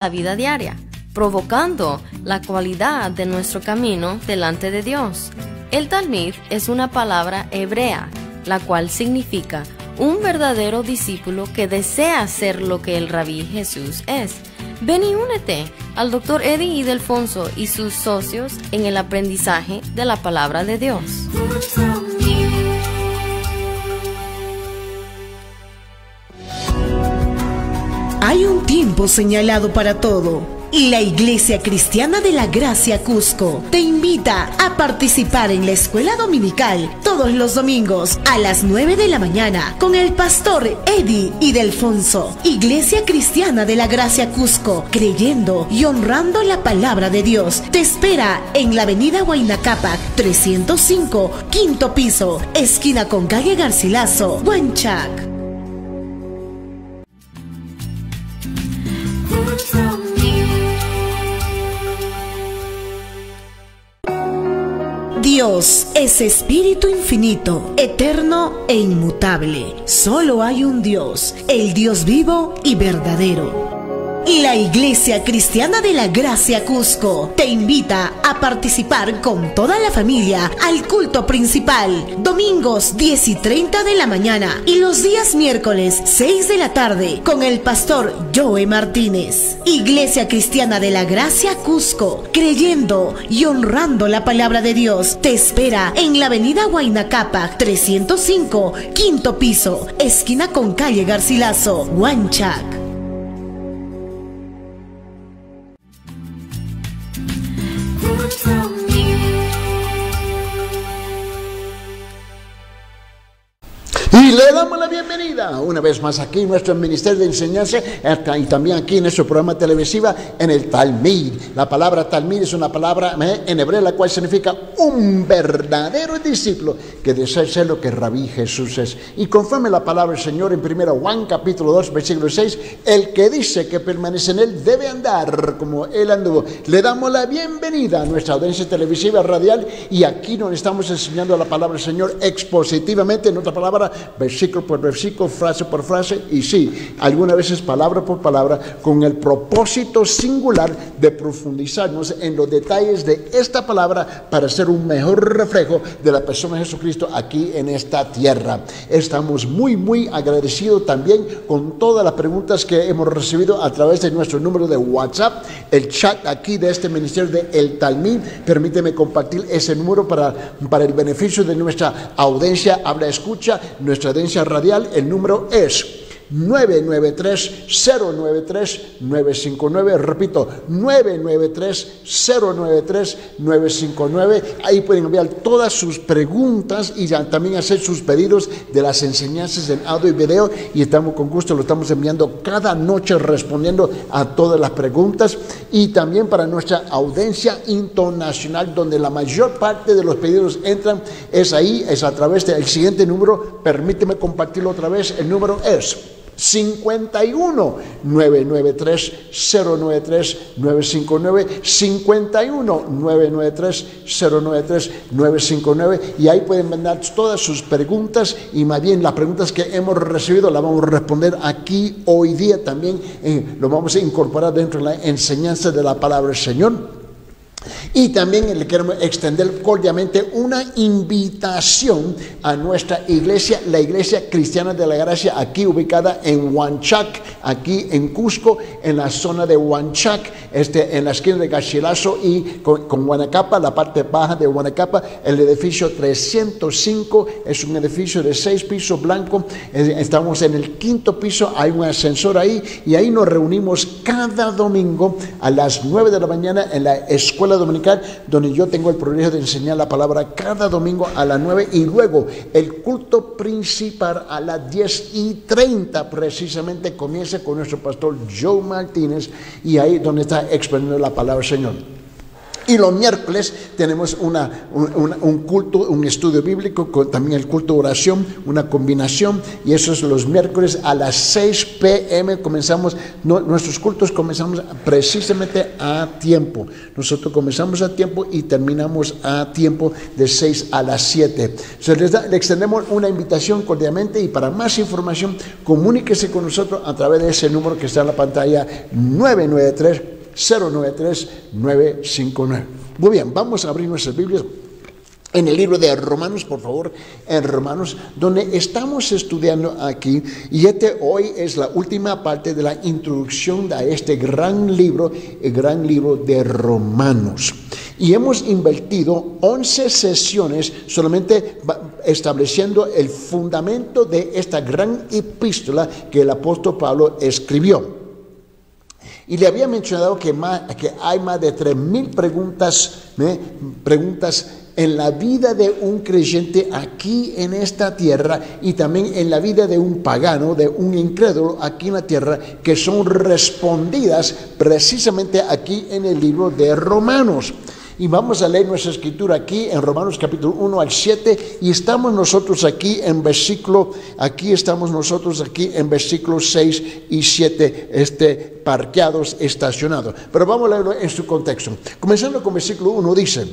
la vida diaria, provocando la cualidad de nuestro camino delante de Dios. El Talmid es una palabra hebrea, la cual significa un verdadero discípulo que desea ser lo que el Rabí Jesús es. Ven y únete al Dr. Eddie Ildefonso y sus socios en el aprendizaje de la palabra de Dios. Hay un tiempo señalado para todo. Y la Iglesia Cristiana de la Gracia Cusco te invita a participar en la escuela dominical todos los domingos a las 9 de la mañana con el pastor Eddie Ildefonso. Iglesia Cristiana de la Gracia Cusco, creyendo y honrando la palabra de Dios, te espera en la avenida Huayna Cápac 305, quinto piso, esquina con calle Garcilaso, Huanchac. Dios es espíritu infinito, eterno e inmutable. Solo hay un Dios, el Dios vivo y verdadero. Y la Iglesia Cristiana de la Gracia Cusco te invita a participar con toda la familia al culto principal, domingos 10 y 30 de la mañana y los días miércoles 6 de la tarde con el pastor Joe Martínez. Iglesia Cristiana de la Gracia Cusco, creyendo y honrando la palabra de Dios, te espera en la avenida Huayna Cápac 305, quinto piso, esquina con calle Garcilaso, Huanchac. Y le damos la bienvenida una vez más aquí en nuestro Ministerio de Enseñanza y también aquí en nuestro programa televisivo en el Talmid. La palabra Talmid es una palabra en hebreo la cual significa un verdadero discípulo que desea ser lo que Rabí Jesús es. Y conforme la palabra del Señor en 1 Juan capítulo 2 versículo 6, el que dice que permanece en él debe andar como él anduvo. Le damos la bienvenida a nuestra audiencia televisiva radial y aquí nos estamos enseñando la palabra del Señor expositivamente, en otra palabra, versículo por versículo, frase por frase, y sí, algunas veces palabra por palabra, con el propósito singular de profundizarnos en los detalles de esta palabra para ser un mejor reflejo de la persona de Jesucristo aquí en esta tierra. Estamos muy agradecidos también con todas las preguntas que hemos recibido a través de nuestro número de WhatsApp, el chat aquí de este ministerio de El Talmid. Permíteme compartir ese número para el beneficio de nuestra audiencia habla escucha, nuestra audiencia radial. El número es 993-093-959, repito, 993-093-959. Ahí pueden enviar todas sus preguntas y también hacer sus pedidos de las enseñanzas en audio y video, y estamos con gusto, lo estamos enviando cada noche respondiendo a todas las preguntas. Y también para nuestra audiencia internacional, donde la mayor parte de los pedidos entran, es a través del siguiente número. Permíteme compartirlo otra vez. El número es 51 993 093 959, 51 993 093 959, y ahí pueden mandar todas sus preguntas, y más bien las preguntas que hemos recibido las vamos a responder aquí hoy día también. Lo vamos a incorporar dentro de la enseñanza de la palabra del Señor. Y también le queremos extender cordialmente una invitación a nuestra iglesia, la Iglesia Cristiana de la Gracia, aquí ubicada en Huanchac, aquí en Cusco, en la zona de Huanchac, en la esquina de Garcilaso y con Huanacapa, la parte baja de Huanacapa. El edificio 305 es un edificio de 6 pisos blanco. Estamos en el quinto piso, hay un ascensor ahí, y ahí nos reunimos cada domingo a las 9 de la mañana en la escuela dominical, donde yo tengo el privilegio de enseñar la palabra cada domingo a las 9, y luego el culto principal a las 10:30 precisamente comienza con nuestro pastor Joe Martínez, y ahí donde está exponiendo la palabra del Señor. Y los miércoles tenemos un culto, un estudio bíblico, con también el culto de oración, una combinación. Y eso es los miércoles a las 6 p.m. comenzamos, nuestros cultos comenzamos precisamente a tiempo. Nosotros comenzamos a tiempo y terminamos a tiempo de 6 a las 7. Le extendemos una invitación cordialmente, y para más información, comuníquese con nosotros a través de ese número que está en la pantalla, 993-093-959. Muy bien, vamos a abrir nuestras Biblias en el libro de Romanos, por favor, en Romanos, donde estamos estudiando aquí, y hoy es la última parte de la introducción a este gran libro, el gran libro de Romanos. Y hemos invertido 11 sesiones solamente estableciendo el fundamento de esta gran epístola que el apóstol Pablo escribió. Y le había mencionado que hay más de 3,000 preguntas en la vida de un creyente aquí en esta tierra, y también en la vida de un pagano, de un incrédulo aquí en la tierra, que son respondidas precisamente aquí en el libro de Romanos. Y vamos a leer nuestra escritura aquí en Romanos capítulo 1 al 7, y estamos nosotros aquí en versículo 6 y 7, parqueados, estacionados. Pero vamos a leerlo en su contexto. Comenzando con versículo 1, dice: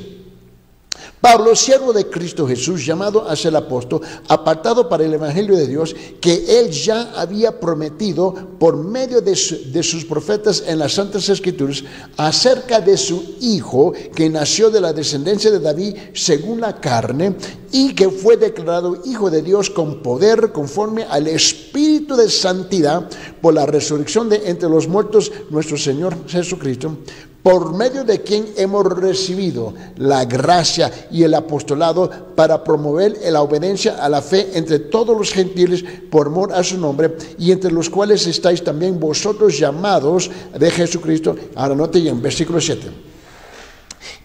Pablo, siervo de Cristo Jesús, llamado a ser apóstol, apartado para el evangelio de Dios, que él ya había prometido por medio de sus profetas en las Santas Escrituras, acerca de su Hijo, que nació de la descendencia de David según la carne, y que fue declarado Hijo de Dios con poder, conforme al Espíritu de santidad, por la resurrección de entre los muertos, nuestro Señor Jesucristo, por medio de quien hemos recibido la gracia y el apostolado para promover la obediencia a la fe entre todos los gentiles por amor a su nombre, y entre los cuales estáis también vosotros, llamados de Jesucristo. Ahora note en versículo 7.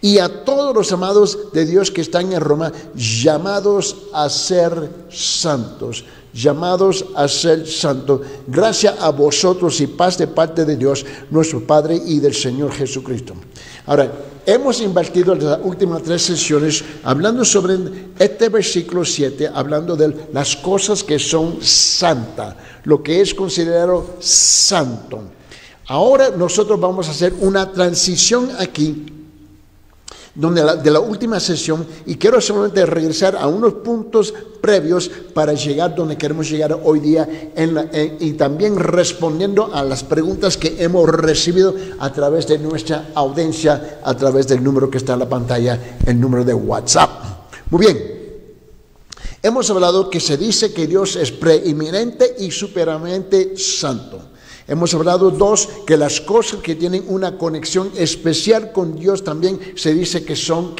Y a todos los amados de Dios que están en Roma, llamados a ser santos. Llamados a ser santos, gracia a vosotros y paz de parte de Dios nuestro Padre y del Señor Jesucristo. Ahora, hemos invertido las últimas 3 sesiones hablando sobre este versículo 7, hablando de las cosas que son santas, lo que es considerado santo. Ahora nosotros vamos a hacer una transición aquí, de la última sesión, y quiero solamente regresar a unos puntos previos para llegar donde queremos llegar hoy día, y también respondiendo a las preguntas que hemos recibido a través de nuestra audiencia, a través del número que está en la pantalla, el número de WhatsApp. Muy bien, hemos hablado que se dice que Dios es preeminente y supremamente santo. Hemos hablado 2, que las cosas que tienen una conexión especial con Dios también se dice que son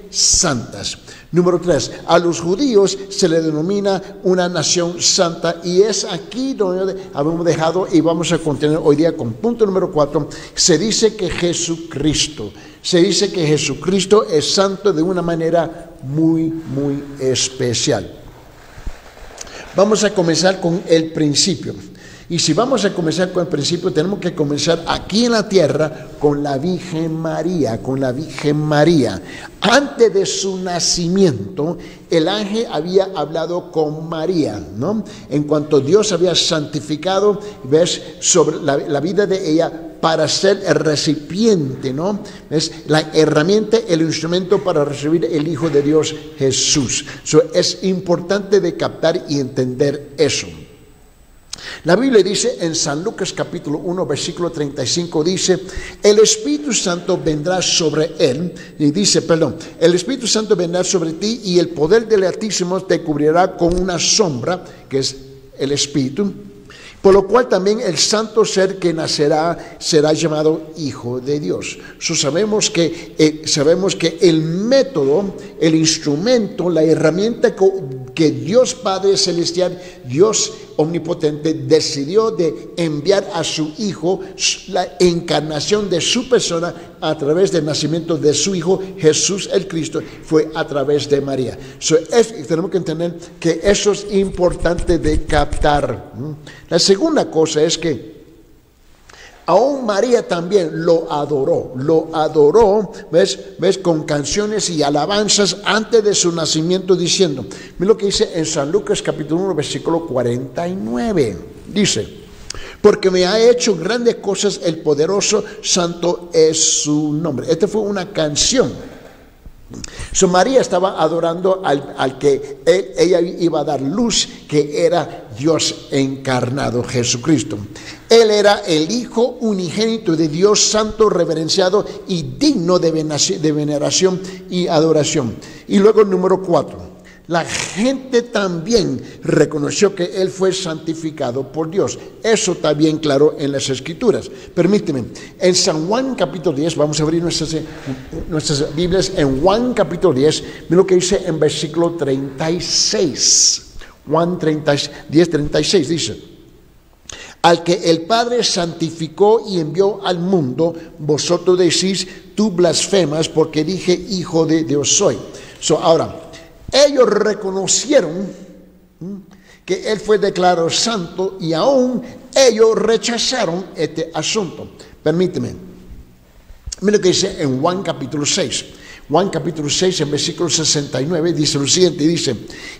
santas. Número 3, a los judíos se le denomina una nación santa, y es aquí donde habíamos dejado, y vamos a continuar hoy día con punto número 4. Se dice que Jesucristo es santo de una manera muy, muy especial. Vamos a comenzar con el principio. Y si vamos a comenzar con el principio, tenemos que comenzar aquí en la tierra con la Virgen María, Antes de su nacimiento, el ángel había hablado con María, ¿no? En cuanto Dios había santificado, ves, sobre la vida de ella para ser el recipiente, ¿no? Es la herramienta, el instrumento para recibir el Hijo de Dios, Jesús. Es importante de captar y entender eso. La Biblia dice en San Lucas capítulo 1 versículo 35, dice: el Espíritu Santo vendrá sobre él, el Espíritu Santo vendrá sobre ti, y el poder del Altísimo te cubrirá con una sombra, que es el Espíritu, por lo cual también el santo ser que nacerá será llamado Hijo de Dios. Sabemos que el método, el instrumento, la herramienta que Dios Padre Celestial, Dios Omnipotente, decidió de enviar a su Hijo, la encarnación de su persona a través del nacimiento de su Hijo Jesús el Cristo, fue a través de María. Tenemos que entender que eso es importante de captar. La segunda cosa es que Aún María también lo adoró, ¿ves? Con canciones y alabanzas antes de su nacimiento, diciendo, mira lo que dice en San Lucas capítulo 1, versículo 49, dice, porque me ha hecho grandes cosas el poderoso, santo es su nombre. Esta fue una canción. María estaba adorando al que ella iba a dar luz, que era Dios encarnado, Jesucristo. Él era el Hijo unigénito de Dios, santo, reverenciado y digno de veneración y adoración. Y luego número 4. La gente también reconoció que Él fue santificado por Dios. Eso está bien claro en las Escrituras. Permíteme, en San Juan capítulo 10, vamos a abrir nuestras Biblias en Juan capítulo 10, mira lo que dice en versículo 36. Juan 10:36 dice, al que el Padre santificó y envió al mundo, vosotros decís, tú blasfemas porque dije hijo de Dios soy. Ahora, ellos reconocieron que Él fue declarado santo y aún ellos rechazaron este asunto. Permíteme. Mira lo que dice en Juan capítulo 6. Juan capítulo 6 en versículo 69 dice lo siguiente, dice,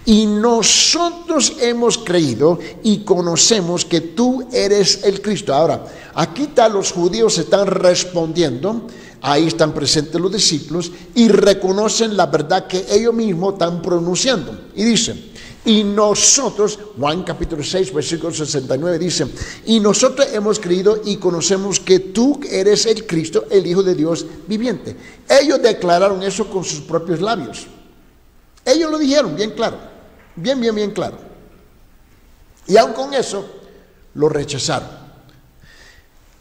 y nosotros hemos creído y conocemos que tú eres el Cristo. Ahora, aquí los judíos están respondiendo. Ahí están presentes los discípulos y reconocen la verdad que ellos mismos están pronunciando. Y dicen, y nosotros, Juan capítulo 6, versículo 69 dice, y nosotros hemos creído y conocemos que tú eres el Cristo, el Hijo de Dios viviente. Ellos declararon eso con sus propios labios. Ellos lo dijeron bien claro, bien claro. Y aun con eso, lo rechazaron.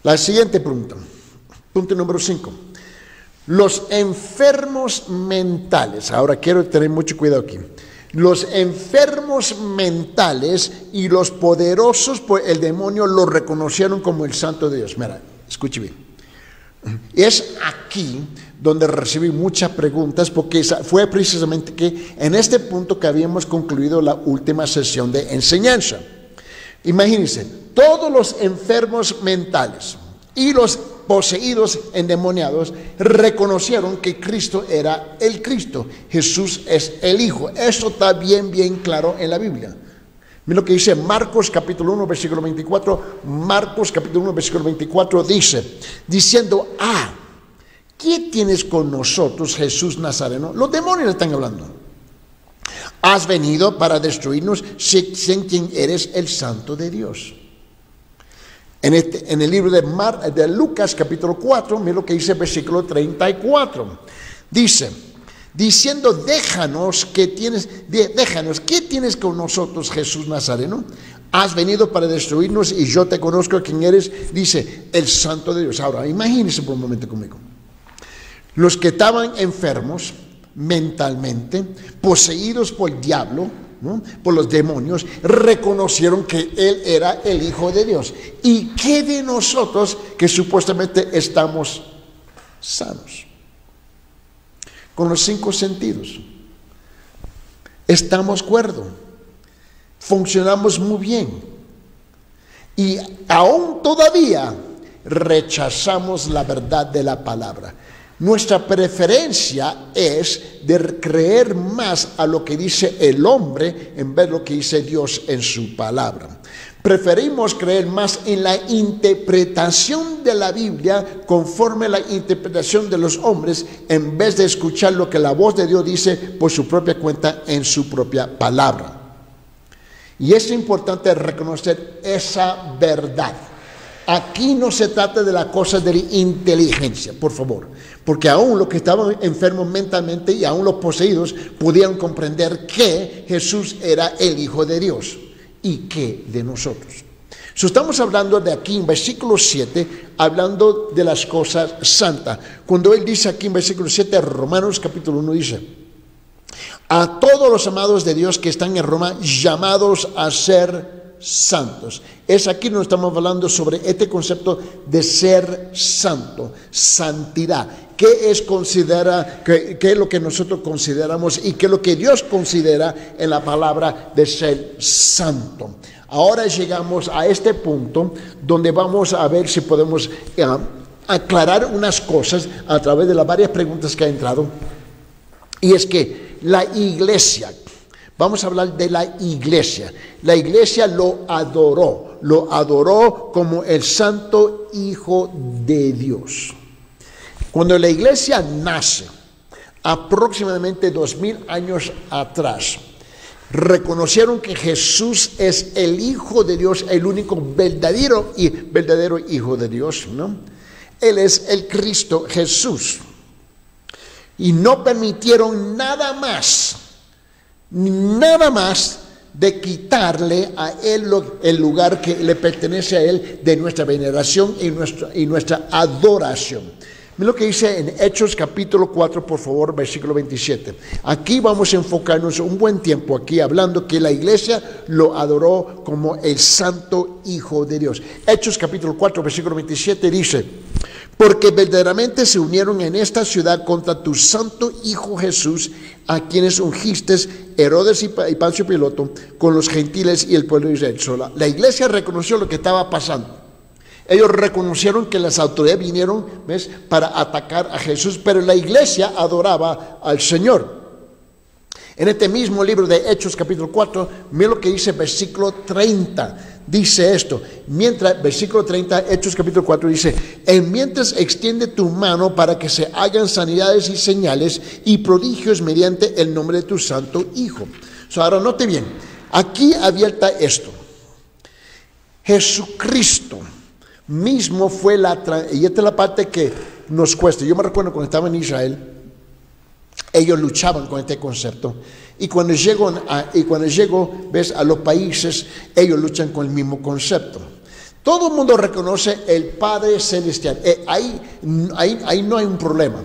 La siguiente pregunta, punto número 5. Los enfermos mentales, ahora quiero tener mucho cuidado aquí. Los enfermos mentales y los poderosos por el demonio lo reconocieron como el Santo de Dios. Mira, escuche bien. Es aquí donde recibí muchas preguntas porque fue precisamente que en este punto que habíamos concluido la última sesión de enseñanza. Imagínense, todos los enfermos mentales y los poseídos, endemoniados, reconocieron que Cristo era el Cristo. Jesús es el Hijo. Eso está bien claro en la Biblia. Mira lo que dice Marcos capítulo 1, versículo 24. Marcos capítulo 1, versículo 24 dice, diciendo, ¿qué tienes con nosotros, Jesús Nazareno? Los demonios están hablando. Has venido para destruirnos, sin quien eres el Santo de Dios. En el libro de Lucas capítulo 4, mira lo que dice el versículo 34. Dice, diciendo, déjanos, ¿qué tienes con nosotros, Jesús Nazareno? Has venido para destruirnos y yo te conozco quién eres, dice, el Santo de Dios. Ahora, imagínense por un momento conmigo. Los que estaban enfermos mentalmente, poseídos por el diablo, ¿no? Por los demonios, reconocieron que Él era el Hijo de Dios. ¿Y qué de nosotros que supuestamente estamos sanos? Con los 5 sentidos. Estamos cuerdos. Funcionamos muy bien. Y aún todavía rechazamos la verdad de la palabra. Nuestra preferencia es de creer más a lo que dice el hombre en vez de lo que dice Dios en su palabra. Preferimos creer más en la interpretación de la Biblia conforme a la interpretación de los hombres en vez de escuchar lo que la voz de Dios dice por su propia cuenta en su propia palabra. Y es importante reconocer esa verdad. Aquí no se trata de la cosa de la inteligencia, por favor, porque aún los que estaban enfermos mentalmente y aún los poseídos podían comprender que Jesús era el Hijo de Dios y que de nosotros. Estamos hablando de aquí en versículo 7, hablando de las cosas santas. Cuando él dice aquí en versículo 7, Romanos capítulo 1 dice, a todos los amados de Dios que están en Roma, llamados a ser santos. Es aquí donde estamos hablando sobre este concepto de ser santo, santidad. ¿Qué es qué es lo que nosotros consideramos y qué es lo que Dios considera en la palabra de ser santo? Ahora llegamos a este punto donde vamos a ver si podemos aclarar unas cosas a través de las varias preguntas que ha entrado. Y es que la iglesia, vamos a hablar de la iglesia. La iglesia lo adoró como el Santo Hijo de Dios. Cuando la iglesia nace, aproximadamente 2000 años atrás, reconocieron que Jesús es el Hijo de Dios, el único verdadero Hijo de Dios, ¿no? Él es el Cristo Jesús. Y no permitieron nada más de quitarle a Él el lugar que le pertenece a Él de nuestra veneración y nuestra adoración. Mira lo que dice en Hechos capítulo 4, por favor, versículo 27. Aquí vamos a enfocarnos un buen tiempo aquí hablando que la iglesia lo adoró como el Santo Hijo de Dios. Hechos capítulo 4, versículo 27 dice: porque verdaderamente se unieron en esta ciudad contra tu Santo Hijo Jesús, a quienes ungiste, Herodes y Poncio Pilato, con los gentiles y el pueblo de Israel. La iglesia reconoció lo que estaba pasando. Ellos reconocieron que las autoridades vinieron, ¿ves?, para atacar a Jesús, pero la iglesia adoraba al Señor. En este mismo libro de Hechos capítulo 4, mira lo que dice versículo 30. Dice esto, versículo 30, Hechos capítulo 4 dice: mientras extiende tu mano para que se hagan sanidades y señales y prodigios mediante el nombre de tu Santo Hijo. Ahora note bien, aquí abierta esto. Jesucristo mismo fue y esta es la parte que nos cuesta. Yo me recuerdo cuando estaba en Israel, ellos luchaban con este concepto, y cuando llego, ves, a los países, ellos luchan con el mismo concepto. Todo el mundo reconoce el Padre Celestial. Ahí no hay un problema.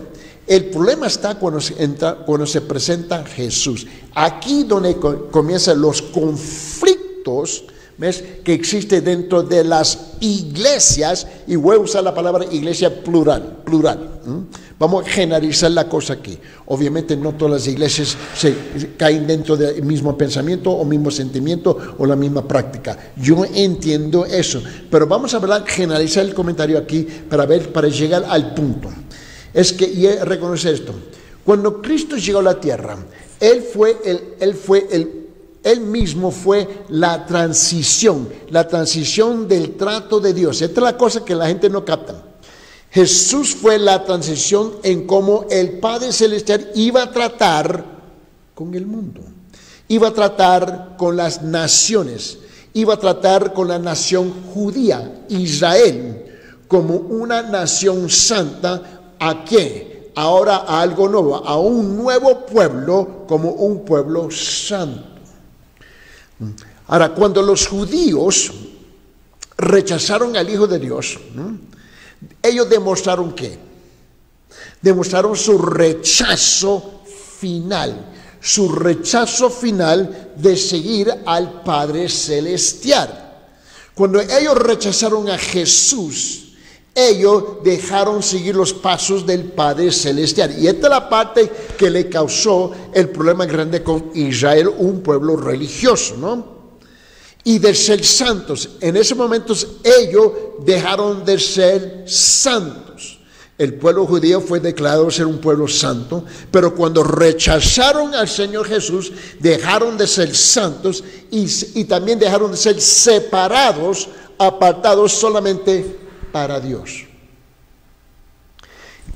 El problema está cuando se presenta Jesús. Aquí donde comienzan los conflictos, ¿ves?, que existe dentro de las iglesias, y voy a usar la palabra iglesia plural. Vamos a generalizar la cosa aquí. Obviamente no todas las iglesias se caen dentro del mismo pensamiento o mismo sentimiento o la misma práctica. Yo entiendo eso, pero vamos a generalizar el comentario aquí para llegar al punto. Es que, y reconocer esto, cuando Cristo llegó a la tierra, Él mismo fue la transición del trato de Dios. Esta es la cosa que la gente no capta. Jesús fue la transición en cómo el Padre Celestial iba a tratar con el mundo. Iba a tratar con las naciones. Iba a tratar con la nación judía, Israel, como una nación santa. ¿A qué? Ahora a algo nuevo, a un nuevo pueblo, como un pueblo santo. Ahora, cuando los judíos rechazaron al Hijo de Dios, ellos demostraron ¿qué? Demostraron su rechazo final de seguir al Padre Celestial. Cuando ellos rechazaron a Jesús, ellos dejaron seguir los pasos del Padre Celestial. Y esta es la parte que le causó el problema grande con Israel, un pueblo religioso, ¿no? Y de ser santos. En ese momento ellos dejaron de ser santos. El pueblo judío fue declarado ser un pueblo santo, pero cuando rechazaron al Señor Jesús, dejaron de ser santos y también dejaron de ser separados, apartados solamente para Dios.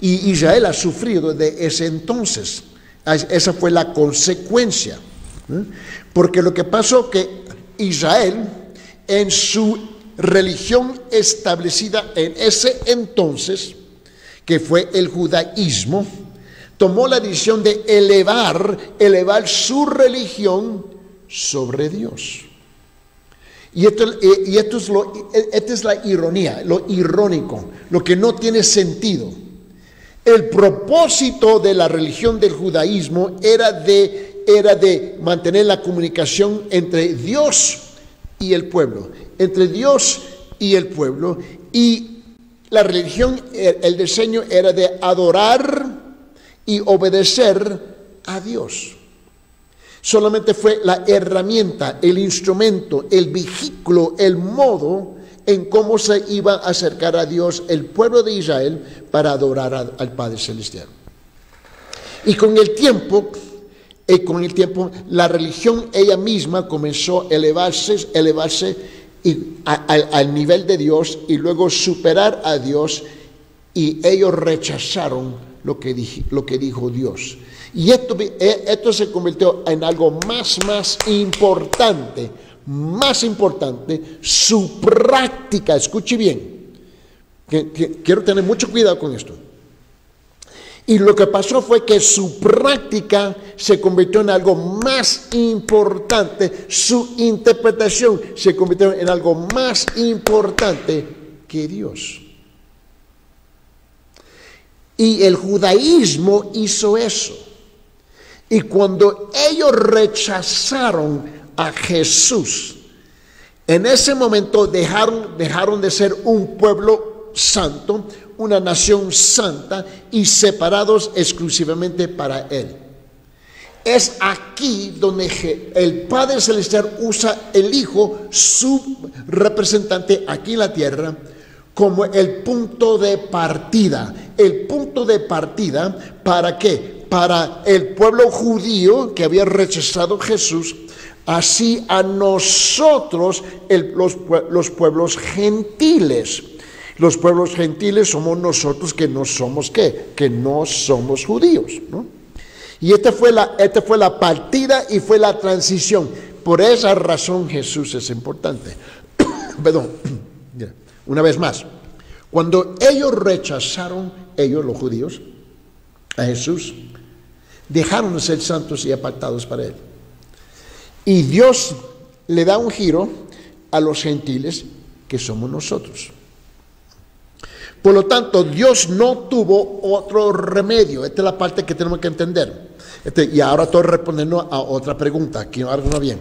Y Israel ha sufrido de ese entonces. Esa fue la consecuencia. Porque lo que pasó que Israel, en su religión establecida en ese entonces, que fue el judaísmo, tomó la decisión de elevar su religión sobre Dios. Y esta es la ironía, lo irónico, lo que no tiene sentido. El propósito de la religión del judaísmo era de mantener la comunicación entre Dios y el pueblo. Y la religión, el diseño era de adorar y obedecer a Dios. Solamente fue la herramienta, el instrumento, el vehículo, el modo en cómo se iba a acercar a Dios el pueblo de Israel para adorar al Padre Celestial. Y con el tiempo, la religión ella misma comenzó a elevarse al nivel de Dios y luego superar a Dios, y ellos rechazaron lo que dijo Dios. Y esto se convirtió en algo más importante, su práctica. Escuche bien, quiero tener mucho cuidado con esto. Y lo que pasó fue que su práctica se convirtió en algo más importante, su interpretación se convirtió en algo más importante que Dios. Y el judaísmo hizo eso. Y cuando ellos rechazaron a Jesús, en ese momento dejaron de ser un pueblo santo, una nación santa, y separados exclusivamente para Él. Es aquí donde el Padre Celestial usa el Hijo, su representante aquí en la tierra, como el punto de partida. El punto de partida, ¿para qué? Para el pueblo judío que había rechazado a Jesús, así a nosotros, los pueblos gentiles. Los pueblos gentiles somos nosotros que no somos ¿qué? Que no somos judíos, ¿no? Y esta fue la partida y fue la transición. Por esa razón Jesús es importante. Perdón. Una vez más, cuando ellos rechazaron, los judíos, a Jesús, dejaron de ser santos y apartados para Él. Y Dios le da un giro a los gentiles, que somos nosotros. Por lo tanto, Dios no tuvo otro remedio. Esta es la parte que tenemos que entender. Y ahora estoy respondiendo a otra pregunta, que algo no bien.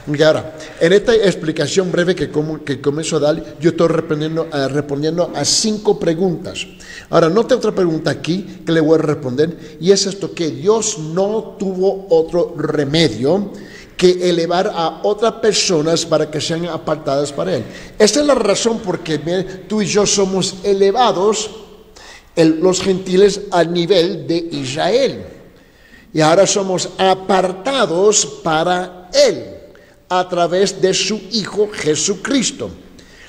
Y ahora, en esta explicación breve que comienzo a dar, yo estoy respondiendo a 5 preguntas. Ahora, note otra pregunta aquí que le voy a responder, y es esto: que Dios no tuvo otro remedio que elevar a otras personas para que sean apartadas para Él. Esta es la razón por que tú y yo somos elevados, los gentiles, al nivel de Israel. Y ahora somos apartados para Él a través de su Hijo Jesucristo.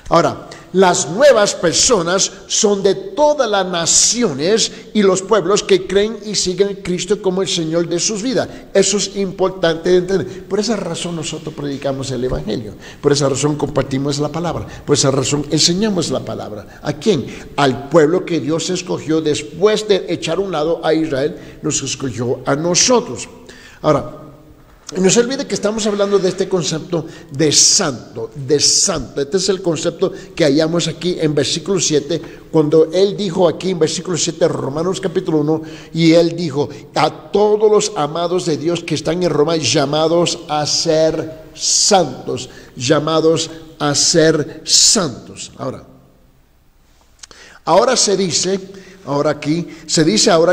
Ahora, las nuevas personas son de todas las naciones y los pueblos que creen y siguen a Cristo como el Señor de sus vidas. Eso es importante de entender. Por esa razón nosotros predicamos el Evangelio. Por esa razón compartimos la palabra. Por esa razón enseñamos la palabra. ¿A quién? Al pueblo que Dios escogió después de echar a un lado a Israel. Nos escogió a nosotros. Ahora, no se olvide que estamos hablando de este concepto de santo, Este es el concepto que hallamos aquí en versículo 7, cuando Él dijo aquí en versículo 7, Romanos capítulo 1, y Él dijo: a todos los amados de Dios que están en Roma, llamados a ser santos, llamados a ser santos. Ahora se dice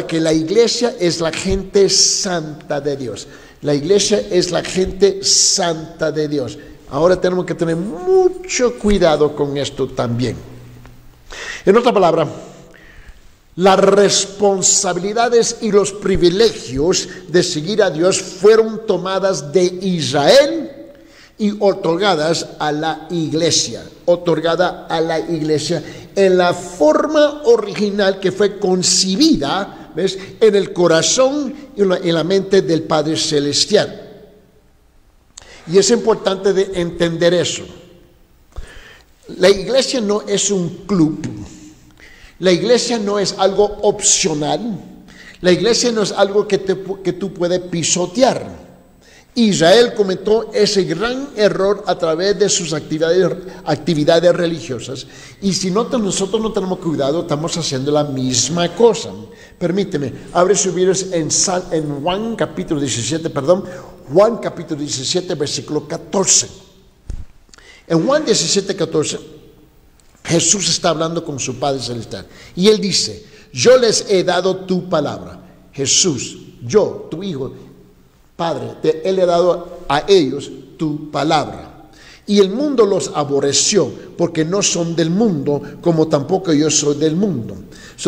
que la iglesia es la gente santa de Dios. La iglesia es la gente santa de Dios. Ahora tenemos que tener mucho cuidado con esto también. En otra palabra, las responsabilidades y los privilegios de seguir a Dios fueron tomadas de Israel y otorgadas a la iglesia. Otorgada a la iglesia en la forma original que fue concebida, ¿ves?, en el corazón y en la mente del Padre Celestial. Y es importante de entender eso. La iglesia no es un club. La iglesia no es algo opcional. La iglesia no es algo que tú puedes pisotear. Israel cometió ese gran error a través de sus actividades religiosas. Y si nosotros no tenemos cuidado, estamos haciendo la misma cosa. Permíteme, abre su Biblia en Juan capítulo 17, versículo 14. En Juan 17, 14, Jesús está hablando con su Padre Celestial. Y Él dice: yo les he dado tu palabra. Jesús, yo, tu Hijo, Padre, Él le ha dado a ellos tu palabra. Y el mundo los aborreció, porque no son del mundo, como tampoco yo soy del mundo.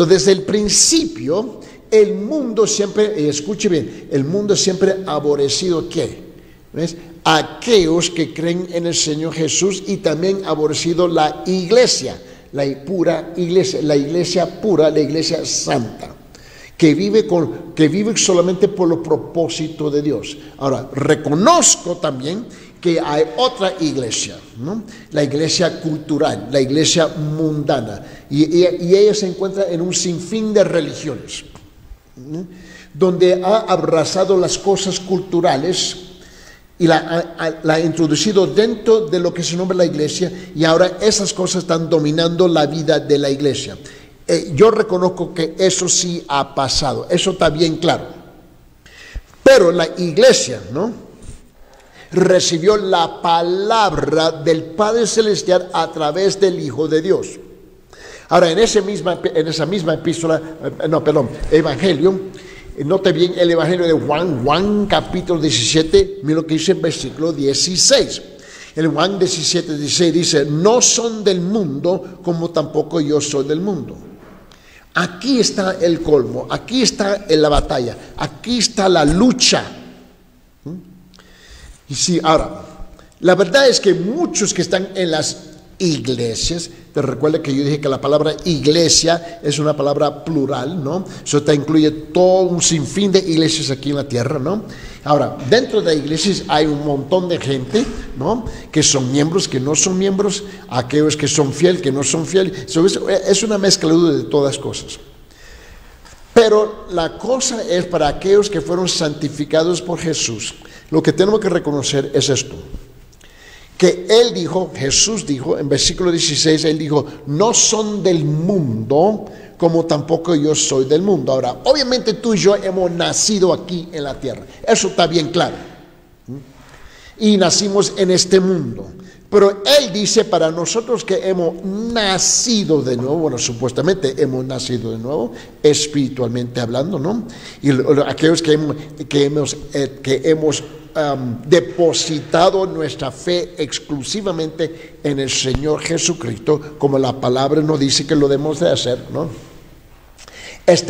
Desde el principio, el mundo siempre, escuche bien, el mundo siempre ha aborrecido ¿qué? ¿Ves? Aquellos que creen en el Señor Jesús, y también ha aborrecido la iglesia, la pura iglesia, la iglesia pura, la iglesia santa, que vive solamente por los propósitos de Dios. Ahora, reconozco también que hay otra iglesia, ¿no? La iglesia cultural, la iglesia mundana, y ella se encuentra en un sinfín de religiones, ¿no? Donde ha abrazado las cosas culturales y la ha introducido dentro de lo que se nombra la iglesia, y ahora esas cosas están dominando la vida de la iglesia. Yo reconozco que eso sí ha pasado, eso está bien claro. Pero la iglesia, ¿no?, recibió la palabra del Padre Celestial a través del Hijo de Dios. Ahora, en esa misma epístola, evangelio, note bien el evangelio de Juan capítulo 17, mira lo que dice en versículo 16. El Juan 17, 16 dice: no son del mundo, como tampoco yo soy del mundo. Aquí está el colmo, aquí está la batalla, aquí está la lucha. Y sí, ahora, la verdad es que muchos que están en las iglesias, te recuerda que yo dije que la palabra iglesia es una palabra plural, ¿no? Eso te incluye todo un sinfín de iglesias aquí en la tierra, ¿no? Ahora, dentro de iglesias hay un montón de gente, ¿no?, que son miembros, que no son miembros, aquellos que son fieles, que no son fieles. Es una mezcla de todas cosas. Pero la cosa es para aquellos que fueron santificados por Jesús. Lo que tenemos que reconocer es esto, que Él dijo, Jesús dijo, en versículo 16, Él dijo: no son del mundo, como tampoco yo soy del mundo. Ahora, obviamente tú y yo hemos nacido aquí en la tierra, eso está bien claro, y nacimos en este mundo. Pero Él dice para nosotros que hemos nacido de nuevo, bueno, supuestamente hemos nacido de nuevo, espiritualmente hablando, ¿no? Y aquellos que hemos depositado nuestra fe exclusivamente en el Señor Jesucristo, como la palabra nos dice que lo debemos de hacer, ¿no?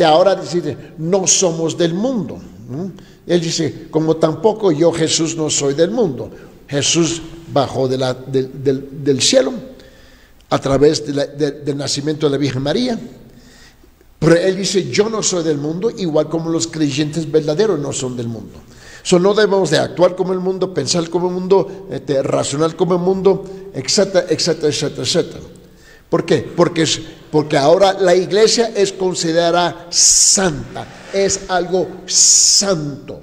Ahora dice: no somos del mundo, ¿no? Él dice: como tampoco yo, Jesús, no soy del mundo. Jesús bajó del cielo a través del nacimiento de la Virgen María, pero Él dice: yo no soy del mundo, igual como los creyentes verdaderos no son del mundo. No debemos de actuar como el mundo, pensar como el mundo, razonar como el mundo, etcétera, etcétera, etcétera, etcétera. ¿Por qué? Porque ahora la iglesia es considerada santa, es algo santo.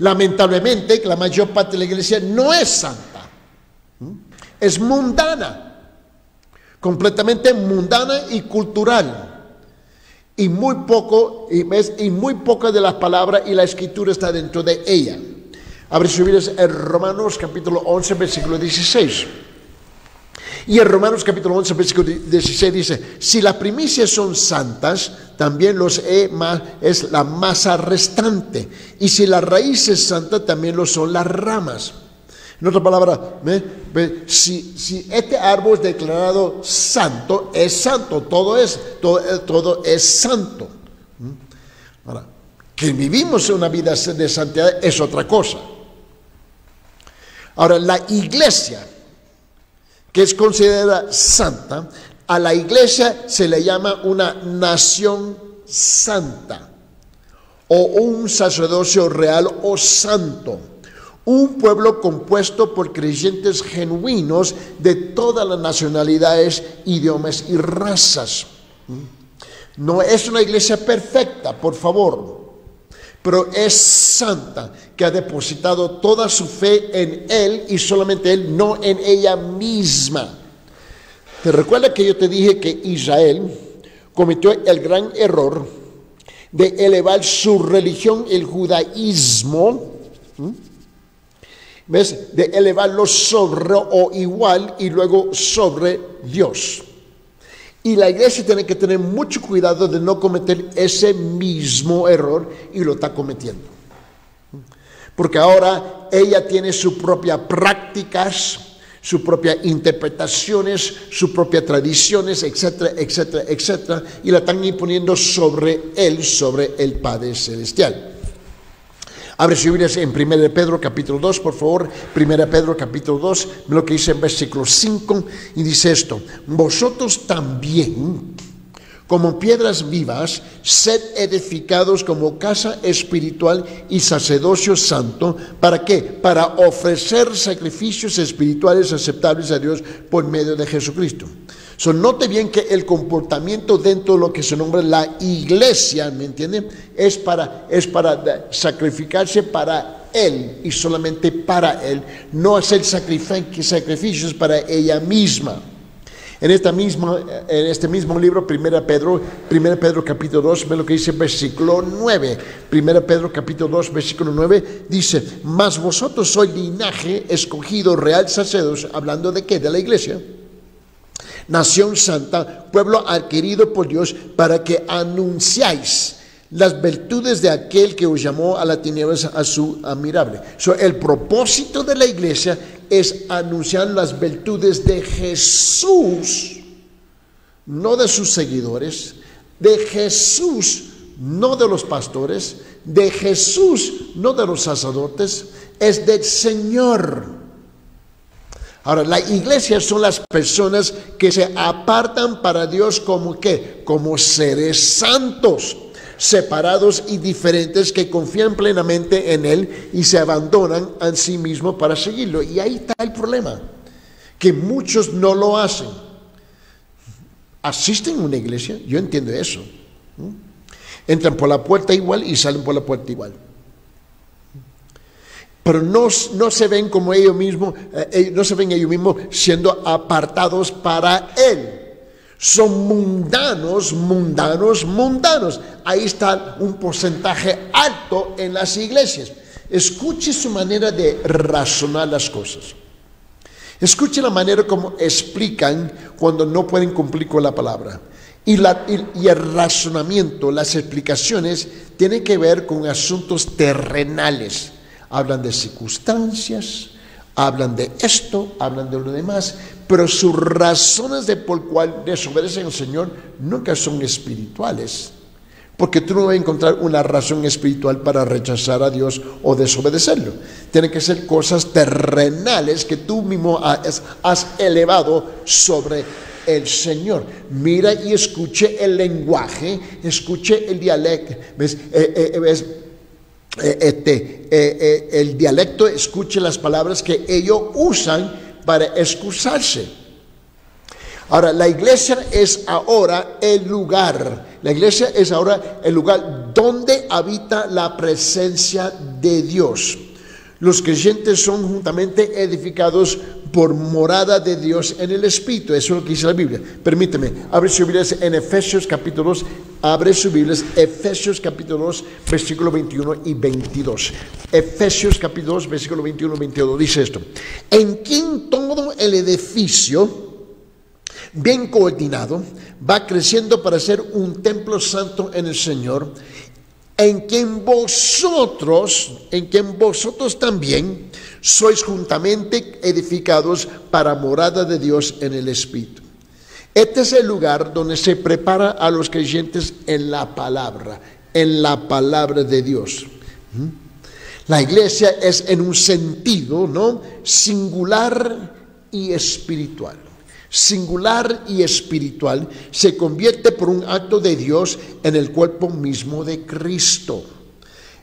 Lamentablemente, la mayor parte de la iglesia no es santa, es mundana, completamente mundana y cultural. Y muy poca de las palabras y la escritura está dentro de ella. Abre sus Biblias en Romanos capítulo 11, versículo 16. Y en Romanos capítulo 11, versículo 16 dice: si las primicias son santas, también es la masa restante. Y si la raíz es santa, también lo son las ramas. En otra palabra, si este árbol es declarado santo, es santo, todo es santo. Ahora, que vivimos una vida de santidad es otra cosa. Ahora, la iglesia, que es considerada santa, a la iglesia se le llama una nación santa, o un sacerdocio real o santo. Un pueblo compuesto por creyentes genuinos de todas las nacionalidades, idiomas y razas. No es una iglesia perfecta, por favor, pero es santa, que ha depositado toda su fe en Él y solamente Él, no en ella misma. ¿Te recuerdas que yo te dije que Israel cometió el gran error de elevar su religión, el judaísmo, ¿ves?, de elevarlo sobre o igual y luego sobre Dios? Y la iglesia tiene que tener mucho cuidado de no cometer ese mismo error, y lo está cometiendo. porque ahora ella tiene sus propias prácticas, sus propias interpretaciones, sus propias tradiciones, etcétera, etcétera, etcétera, y la están imponiendo sobre él, sobre el Padre Celestial. Abre su Biblia en 1 Pedro capítulo 2, por favor. 1 Pedro capítulo 2, lo que dice en versículo 5, y dice esto: vosotros también, como piedras vivas, sed edificados como casa espiritual y sacerdocio santo. ¿Para qué? Para ofrecer sacrificios espirituales aceptables a Dios por medio de Jesucristo. Note bien que el comportamiento dentro de lo que se nombra la iglesia, ¿me entiende? Es para sacrificarse para Él y solamente para Él, no hacer sacrificios para ella misma. En este mismo libro, 1 Pedro capítulo 2, ve lo que dice versículo 9. 1 Pedro capítulo 2, versículo 9, dice: mas vosotros sois linaje escogido, real sacerdocio, hablando de ¿qué? De la iglesia. Nación santa, pueblo adquirido por Dios, para que anunciáis las virtudes de aquel que os llamó a las tinieblas a su admirable. El propósito de la iglesia es anunciar las virtudes de Jesús, no de sus seguidores, de Jesús, no de los pastores, de Jesús, no de los sacerdotes, es del Señor. Ahora, la iglesia son las personas que se apartan para Dios como ¿qué? Como seres santos, separados y diferentes, que confían plenamente en Él y se abandonan a sí mismos para seguirlo. Y ahí está el problema, que muchos no lo hacen. Asisten a una iglesia, yo entiendo eso. Entran por la puerta igual y salen por la puerta igual. Pero no se ven como ellos mismos, no se ven ellos mismos siendo apartados para Él. Son mundanos. Ahí está un porcentaje alto en las iglesias. Escuche su manera de razonar las cosas. Escuche la manera como explican cuando no pueden cumplir con la palabra. Y el razonamiento, las explicaciones, tienen que ver con asuntos terrenales. Hablan de circunstancias, hablan de esto, hablan de lo demás, pero sus razones de por cual desobedecen al Señor nunca son espirituales, porque tú no vas a encontrar una razón espiritual para rechazar a Dios o desobedecerlo. Tienen que ser cosas terrenales que tú mismo has elevado sobre el Señor. Mira y escuche el lenguaje, escuche el dialecto, el dialecto, escuche las palabras que ellos usan para excusarse. Ahora, la iglesia es ahora el lugar donde habita la presencia de Dios. Los creyentes son juntamente edificados por morada de Dios en el Espíritu. Eso es lo que dice la Biblia. Permíteme, abre sus Biblias en Efesios capítulo 2. Abre sus Biblias, Efesios capítulo 2, versículo 21 y 22. Efesios capítulo 2, versículo 21 y 22. Dice esto: en quien todo el edificio, bien coordinado, va creciendo para ser un templo santo en el Señor, en quien vosotros también sois juntamente edificados para morada de Dios en el Espíritu. Este es el lugar donde se prepara a los creyentes en la palabra de Dios. La iglesia es en un sentido, ¿no?, singular y espiritual. Singular y espiritual, se convierte por un acto de Dios en el cuerpo mismo de Cristo.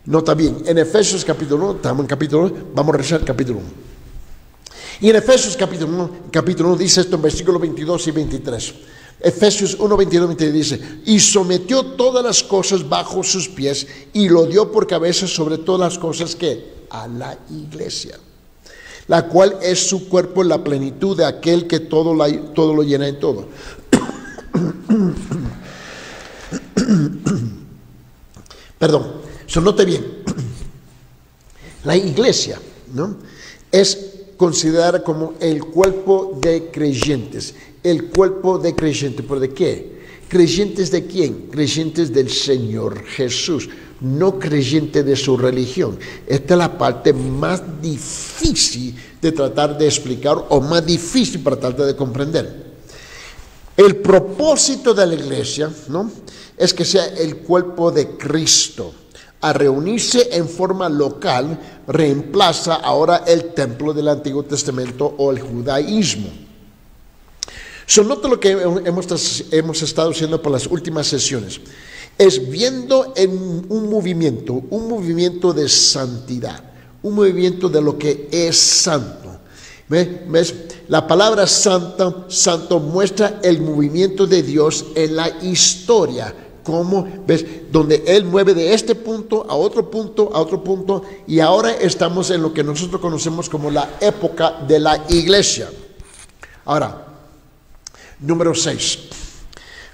Nota bien, en Efesios capítulo 1, estamos en capítulo 1, vamos a rezar capítulo 1. Y en Efesios capítulo 1 dice esto en versículos 22 y 23. Efesios 1, 22 y 23 dice: y sometió todas las cosas bajo sus pies y lo dio por cabeza sobre todas las cosas que a la iglesia, la cual es su cuerpo, la plenitud de aquel que todo lo llena en todo. Perdón, note bien. La iglesia, ¿no?, es considerada como el cuerpo de creyentes. El cuerpo de creyentes. ¿Pero de qué? ¿Creyentes de quién? Creyentes del Señor Jesús. no creyente de su religión. Esta es la parte más difícil de tratar de explicar o más difícil para tratar de comprender. El propósito de la iglesia, ¿no?, es que sea el cuerpo de Cristo. A reunirse en forma local reemplaza ahora el templo del Antiguo Testamento o el judaísmo. Nota lo que hemos estado haciendo por las últimas sesiones. Es viendo en un movimiento de santidad, un movimiento de lo que es santo. ¿Ves? La palabra santo muestra el movimiento de Dios en la historia. ¿Cómo? ¿Ves? Donde Él mueve de este punto a otro punto, a otro punto. Y ahora estamos en lo que nosotros conocemos como la época de la iglesia. Ahora, número 6.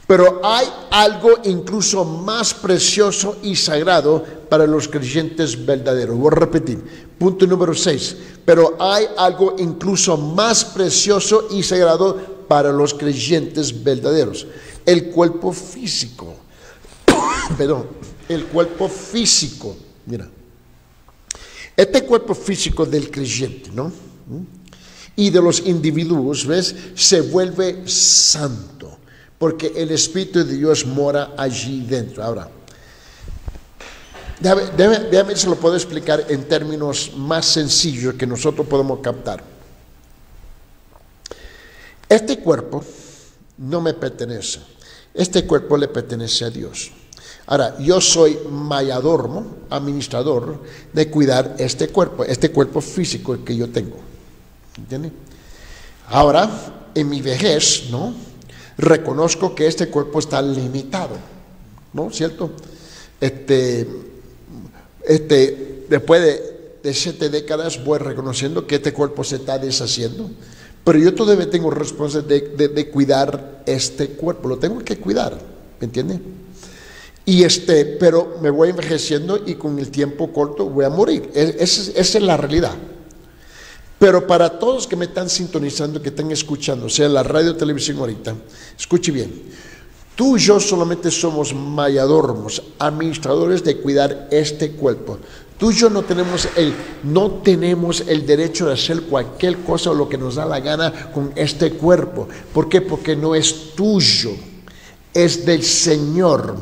Pero hay algo incluso más precioso y sagrado para los creyentes verdaderos. Voy a repetir. Punto número 6. Pero hay algo incluso más precioso y sagrado para los creyentes verdaderos. El cuerpo físico. Perdón, el cuerpo físico. Mira. Este cuerpo físico del creyente, ¿no?, y de los individuos, ¿ves?, se vuelve santo, porque el Espíritu de Dios mora allí dentro. Ahora, déjame se lo puedo explicar en términos más sencillos que nosotros podemos captar. Este cuerpo no me pertenece. Este cuerpo le pertenece a Dios. Ahora, yo soy mayordomo, administrador de cuidar este cuerpo físico que yo tengo. ¿Entiende? Ahora, en mi vejez, ¿no?, reconozco que este cuerpo está limitado, ¿no? ¿Cierto? Después de 7 décadas voy reconociendo que este cuerpo se está deshaciendo, pero yo todavía tengo responsabilidad de cuidar este cuerpo, lo tengo que cuidar, ¿me entiende? Pero me voy envejeciendo y con el tiempo corto voy a morir. Esa es la realidad. Pero para todos que me están sintonizando, que están escuchando, sea la radio o televisión ahorita, escuche bien. Tú y yo solamente somos mayordomos, administradores de cuidar este cuerpo. Tú y yo no tenemos el derecho de hacer cualquier cosa o lo que nos da la gana con este cuerpo. ¿Por qué? Porque no es tuyo, es del Señor.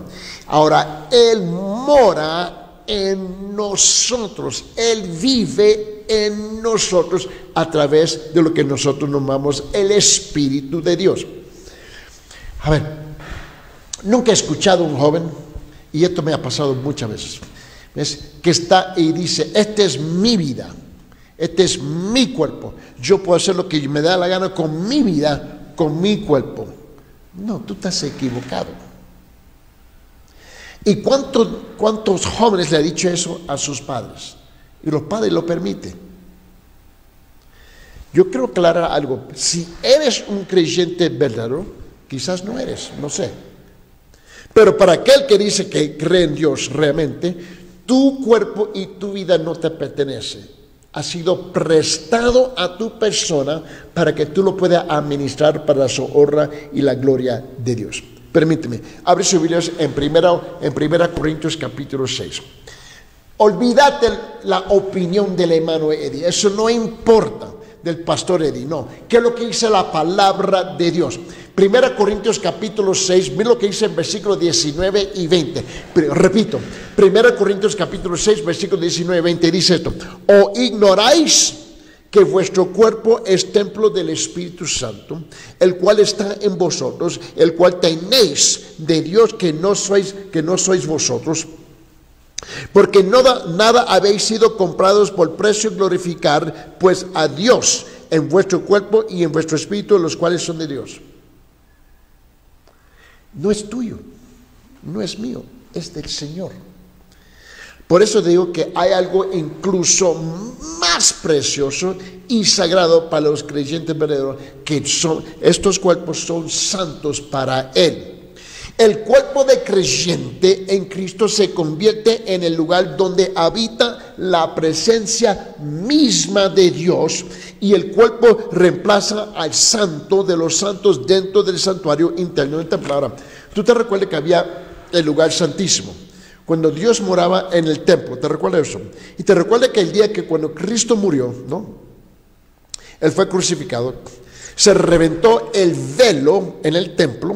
Ahora, Él mora en nosotros, Él vive en nosotros a través de lo que nosotros llamamos el Espíritu de Dios. A ver, nunca he escuchado a un joven, y esto me ha pasado muchas veces, ¿ves?, que está y dice: esta es mi vida, este es mi cuerpo, yo puedo hacer lo que me da la gana con mi vida, con mi cuerpo. No, tú estás equivocado. ¿Y cuántos jóvenes le ha dicho eso a sus padres? Y los padres lo permiten. Yo quiero aclarar algo. Si eres un creyente verdadero, quizás no eres, no sé. Pero para aquel que dice que cree en Dios realmente, tu cuerpo y tu vida no te pertenece. Ha sido prestado a tu persona para que tú lo puedas administrar para su honra y la gloria de Dios. Permíteme, abre sus Biblias en primera Corintios capítulo 6. Olvídate la opinión del hermano Eddie, eso no importa, del pastor Eddie, no. ¿Qué es lo que dice la palabra de Dios? Primera Corintios capítulo 6, mira lo que dice en versículos 19 y 20. Pero, repito, Primera Corintios capítulo 6, versículos 19 y 20, dice esto: ¿o ignoráis que vuestro cuerpo es templo del Espíritu Santo, el cual está en vosotros, el cual tenéis de Dios, que no sois vosotros? Porque nada habéis sido comprados por precio, glorificar pues a Dios en vuestro cuerpo y en vuestro espíritu, los cuales son de Dios. No es tuyo, no es mío, es del Señor. Por eso digo que hay algo incluso más precioso y sagrado para los creyentes verdaderos, que estos cuerpos son santos para Él. El cuerpo de creyente en Cristo se convierte en el lugar donde habita la presencia misma de Dios, y el cuerpo reemplaza al santo de los santos dentro del santuario interno del templo. Ahora, tú te recuerdas que había el lugar santísimo. cuando Dios moraba en el templo. ¿Te recuerda eso? Y te recuerda que el día que cuando Cristo murió, ¿no? Él fue crucificado, se reventó el velo en el templo,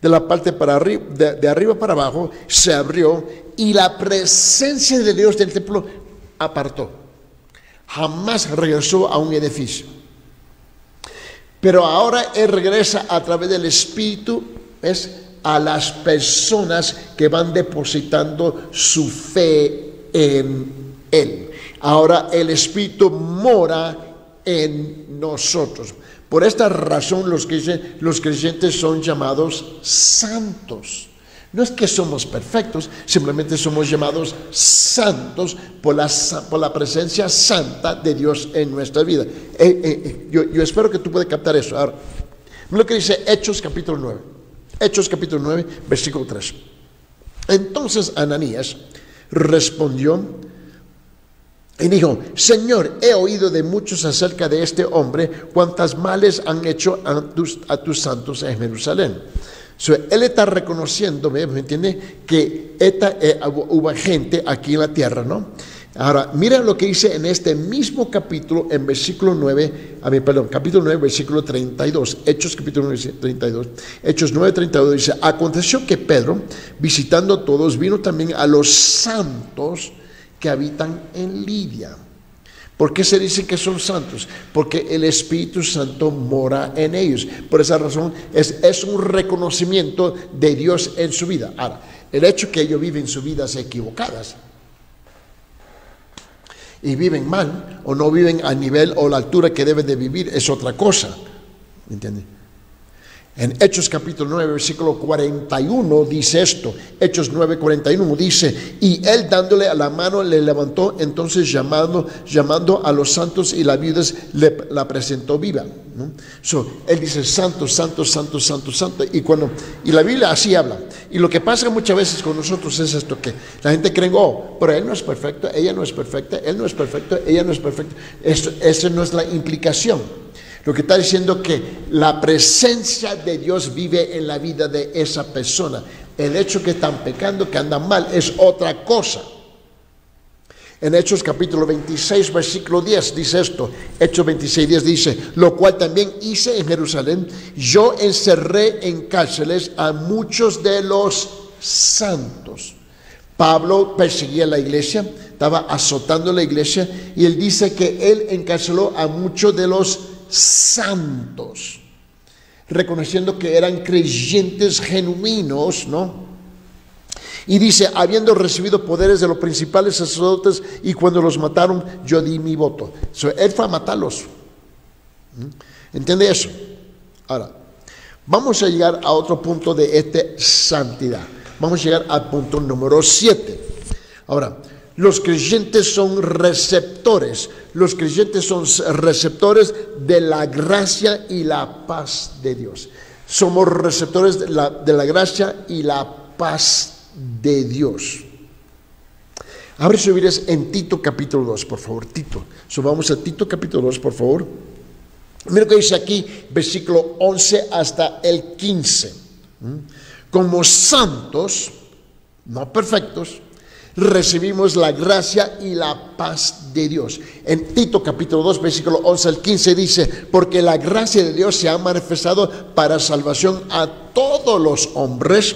de la parte para arriba, de arriba para abajo, se abrió y la presencia de Dios del templo apartó. Jamás regresó a un edificio. Pero ahora Él regresa a través del Espíritu, ¿ves?, a las personas que van depositando su fe en Él. Ahora el Espíritu mora en nosotros. Por esta razón los creyentes son llamados santos. No es que somos perfectos, simplemente somos llamados santos por la presencia santa de Dios en nuestra vida. Yo espero que tú puedas captar eso. Ahora, mira lo que dice Hechos capítulo 9. Hechos capítulo 9, versículo 3. Entonces Ananías respondió y dijo: Señor, he oído de muchos acerca de este hombre, cuántas males han hecho a tus santos en Jerusalén. Él está reconociendo, ¿me entiende?, que hubo gente aquí en la tierra, ¿no? Ahora, mira lo que dice en este mismo capítulo, en versículo 9, capítulo 9, versículo 32, Hechos capítulo 9, 32, Hechos 9, 32, dice: aconteció que Pedro, visitando a todos, vino también a los santos que habitan en Lidia. ¿Por qué se dice que son santos? Porque el Espíritu Santo mora en ellos. Por esa razón es un reconocimiento de Dios en su vida. Ahora, el hecho que ellos viven sus vidas equivocadas y viven mal, o no viven a nivel o la altura que deben de vivir, es otra cosa. ¿Me entienden? En Hechos capítulo 9, versículo 41 dice esto. Hechos 9, 41 dice: y él dándole a la mano le levantó, entonces llamando a los santos y las viudas la presentó viva, ¿no? Él dice: santo, santo, santo, santo, santo. Y la Biblia así habla. Y lo que pasa muchas veces con nosotros es esto, que la gente cree: oh, pero él no es perfecto, ella no es perfecta, él no es perfecto, ella no es perfecta. Esa no es la implicación. Lo que está diciendo que la presencia de Dios vive en la vida de esa persona. El hecho que están pecando, que andan mal, es otra cosa. En Hechos capítulo 26, versículo 10 dice esto. Hechos 26, 10 dice: lo cual también hice en Jerusalén. Yo encerré en cárceles a muchos de los santos. Pablo perseguía la iglesia, estaba azotando la iglesia, y él dice que él encarceló a muchos de los santos, reconociendo que eran creyentes genuinos, ¿no? Y dice: habiendo recibido poderes de los principales sacerdotes, y cuando los mataron, yo di mi voto. Él fue a matarlos. ¿Entiende eso? Ahora, vamos a llegar a otro punto de esta santidad. Vamos a llegar al punto número 7. Ahora, los creyentes son receptores. Los creyentes son receptores de la gracia y la paz de Dios. Somos receptores de la gracia y la paz de Dios. Abre sus Biblias en Tito capítulo 2, por favor. Tito. Vamos a Tito capítulo 2, por favor. Mira lo que dice aquí, versículo 11 hasta el 15. Como santos, no perfectos, recibimos la gracia y la paz de Dios. En Tito capítulo 2, versículo 11 al 15 dice: porque la gracia de Dios se ha manifestado para salvación a todos los hombres,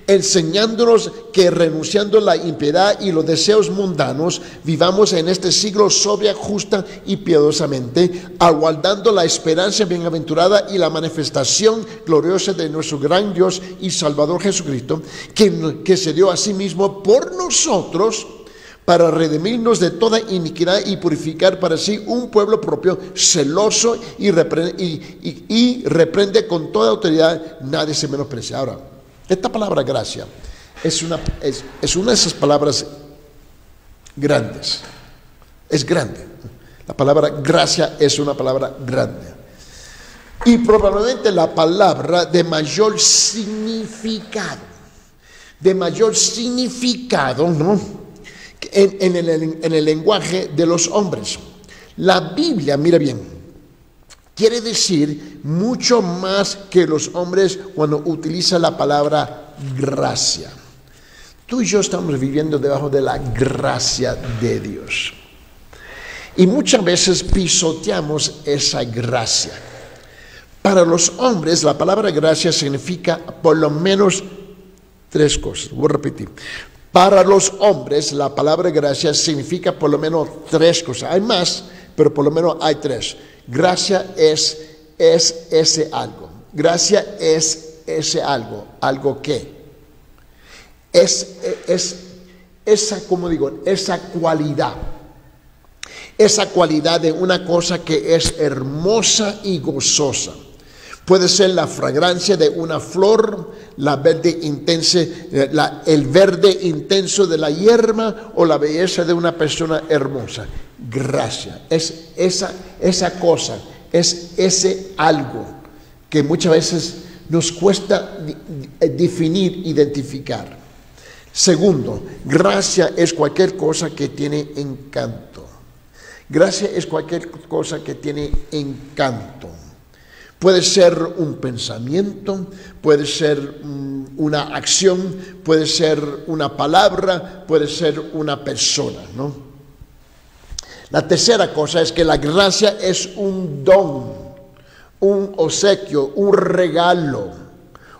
enseñándonos que renunciando a la impiedad y los deseos mundanos, vivamos en este siglo sobria, justa y piadosamente, aguardando la esperanza bienaventurada y la manifestación gloriosa de nuestro gran Dios y Salvador Jesucristo, que se dio a sí mismo por nosotros para redimirnos de toda iniquidad y purificar para sí un pueblo propio, celoso, y reprende con toda autoridad, nadie se menosprecia. Ahora, esta palabra gracia es una de esas palabras grandes. Es grande. La palabra gracia es una palabra grande. Y probablemente la palabra de mayor significado. ¿No? En el lenguaje de los hombres. La Biblia, mira bien, quiere decir mucho más que los hombres cuando utiliza la palabra gracia. Tú y yo estamos viviendo debajo de la gracia de Dios. Y muchas veces pisoteamos esa gracia. Para los hombres, la palabra gracia significa por lo menos tres cosas. Voy a repetir. Para los hombres, la palabra gracia significa por lo menos tres cosas. Hay más, pero por lo menos hay tres. Gracia es ese algo. Gracia es ese algo. ¿Algo qué? Es esa, como digo, esa cualidad. Esa cualidad de una cosa que es hermosa y gozosa. Puede ser la fragancia de una flor, el verde intenso de la hierba o la belleza de una persona hermosa. Gracia. Es esa cosa, es ese algo que muchas veces nos cuesta definir, identificar. Segundo, gracia es cualquier cosa que tiene encanto. Gracia es cualquier cosa que tiene encanto. Puede ser un pensamiento, puede ser una acción, puede ser una palabra, puede ser una persona, ¿no? La tercera cosa es que la gracia es un don, un obsequio, un regalo,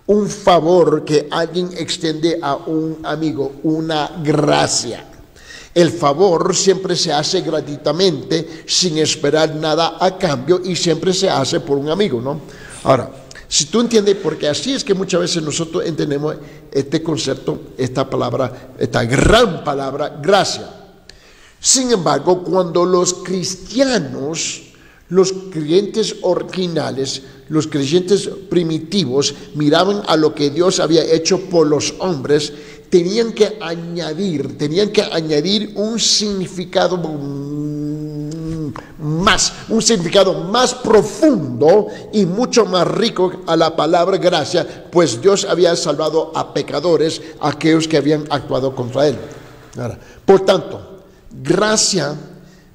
un favor que alguien extiende a un amigo, una gracia. El favor siempre se hace gratuitamente, sin esperar nada a cambio, y siempre se hace por un amigo, ¿no? Ahora, si tú entiendes, porque así es que muchas veces nosotros entendemos este concepto, esta palabra, esta gran palabra, gracia. Sin embargo, cuando los cristianos, los creyentes originales, los creyentes primitivos, miraban a lo que Dios había hecho por los hombres, tenían que añadir un significado más profundo y mucho más rico a la palabra gracia, pues Dios había salvado a pecadores, a aquellos que habían actuado contra Él. Ahora, por tanto, gracia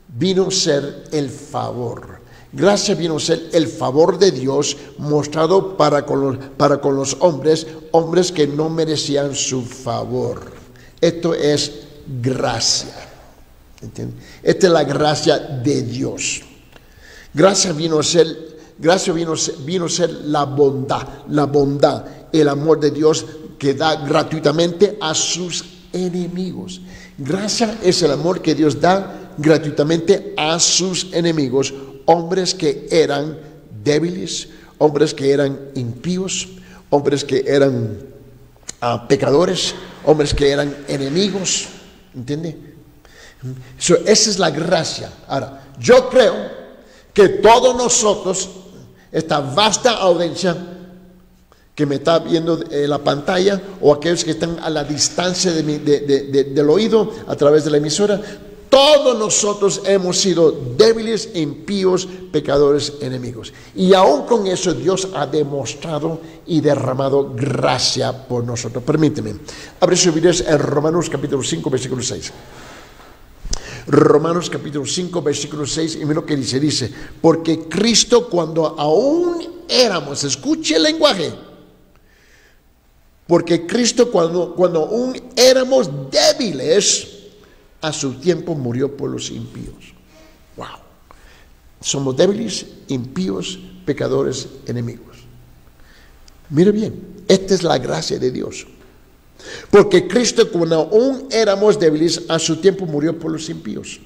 vino a ser el favor. Gracia vino a ser el favor de Dios mostrado para con los hombres que no merecían su favor. Esto es gracia. ¿Entienden? Esta es la gracia de Dios. Gracia vino a ser la bondad, el amor de Dios que da gratuitamente a sus enemigos. Gracia es el amor que Dios da gratuitamente a sus enemigos. Hombres que eran débiles, hombres que eran impíos, hombres que eran pecadores, hombres que eran enemigos, ¿entiende? Esa es la gracia. Ahora, yo creo que todos nosotros, esta vasta audiencia que me está viendo en la pantalla, o aquellos que están a la distancia del oído a través de la emisora, todos nosotros hemos sido débiles, impíos, pecadores, enemigos. Y aún con eso Dios ha demostrado y derramado gracia por nosotros. Permíteme, abre sus Biblias en Romanos capítulo 5, versículo 6. Romanos capítulo 5, versículo 6, y mira lo que dice, porque Cristo cuando aún éramos, escuche el lenguaje, porque Cristo cuando aún éramos débiles, a su tiempo murió por los impíos. Wow. Somos débiles, impíos, pecadores, enemigos. Mire bien, esta es la gracia de Dios. Porque Cristo, cuando aún éramos débiles, a su tiempo murió por los impíos.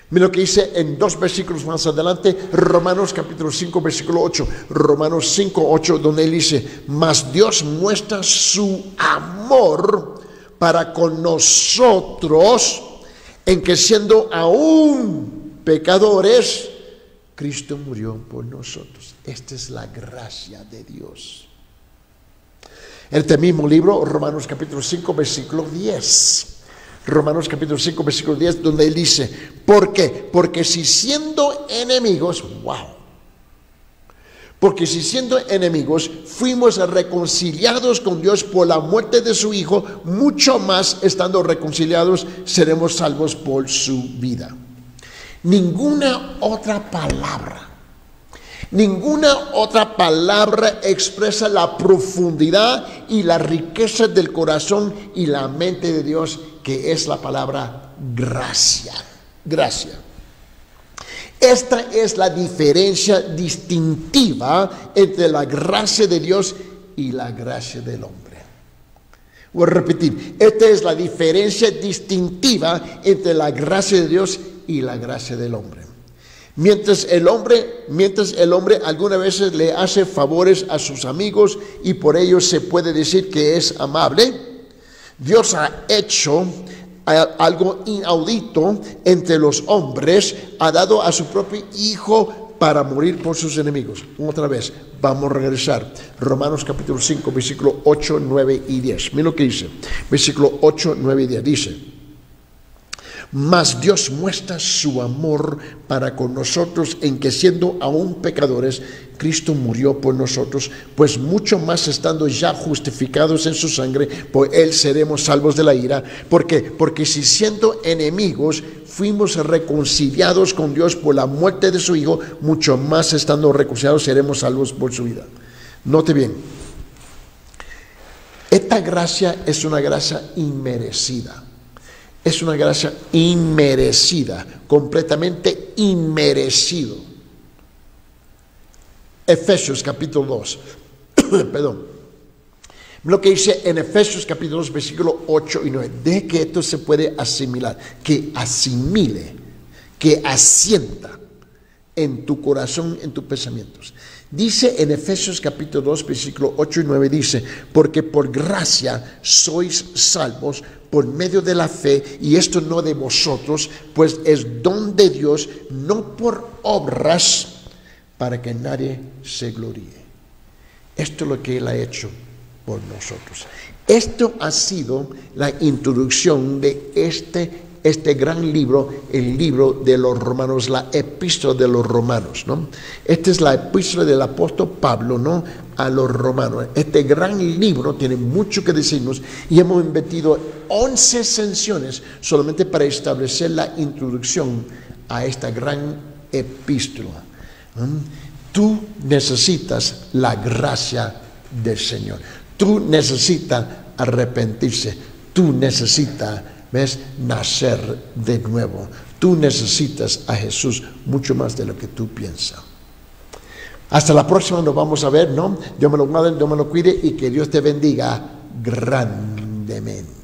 Mira lo que dice en 2 versículos más adelante, Romanos capítulo 5, versículo 8. Romanos 5, 8, donde él dice, mas Dios muestra su amor para con nosotros, en que siendo aún pecadores, Cristo murió por nosotros. Esta es la gracia de Dios. En este mismo libro, Romanos capítulo 5, versículo 10. Romanos capítulo 5, versículo 10, donde él dice, ¿por qué? Porque si siendo enemigos, porque si siendo enemigos fuimos reconciliados con Dios por la muerte de su Hijo, mucho más estando reconciliados seremos salvos por su vida. Ninguna otra palabra, Ninguna otra palabra expresa la profundidad y la riqueza del corazón y la mente de Dios, que es la palabra gracia. Gracia. Esta es la diferencia distintiva entre la gracia de Dios y la gracia del hombre. Voy a repetir, esta es la diferencia distintiva entre la gracia de Dios y la gracia del hombre. Mientras el hombre algunas veces le hace favores a sus amigos y por ello se puede decir que es amable, Dios ha hecho algo inaudito entre los hombres, ha dado a su propio Hijo para morir por sus enemigos. Otra vez, vamos a regresar. Romanos capítulo 5, versículo 8, 9 y 10. Mira lo que dice. Versículo 8, 9 y 10. Dice: mas Dios muestra su amor para con nosotros en que, siendo aún pecadores, Cristo murió por nosotros, pues mucho más estando ya justificados en su sangre, por él seremos salvos de la ira. ¿Por qué? Porque si siendo enemigos fuimos reconciliados con Dios por la muerte de su Hijo, mucho más estando reconciliados seremos salvos por su vida. Note bien, esta gracia es una gracia inmerecida. Es una gracia inmerecida, completamente inmerecido. Efesios capítulo 2. Perdón. Lo que dice en Efesios capítulo 2, versículo 8 y 9. De que esto se puede asimilar, que asimile, que asienta en tu corazón, en tus pensamientos. Dice en Efesios capítulo 2, versículo 8 y 9, dice: porque por gracia sois salvos por medio de la fe, y esto no de vosotros, pues es don de Dios, no por obras, para que nadie se gloríe. Esto es lo que Él ha hecho por nosotros. Esto ha sido la introducción de este gran libro, el libro de los Romanos, la epístola de los Romanos, ¿no? Esta es la epístola del apóstol Pablo, ¿no?, a los romanos. Este gran libro tiene mucho que decirnos y hemos invertido 11 sesiones solamente para establecer la introducción a esta gran epístola. Tú necesitas la gracia del Señor. Tú necesitas arrepentirse. Tú necesitas nacer de nuevo. Tú necesitas a Jesús mucho más de lo que tú piensas. Hasta la próxima, nos vamos a ver, ¿no? Dios me lo guarde, Dios me lo cuide y que Dios te bendiga grandemente.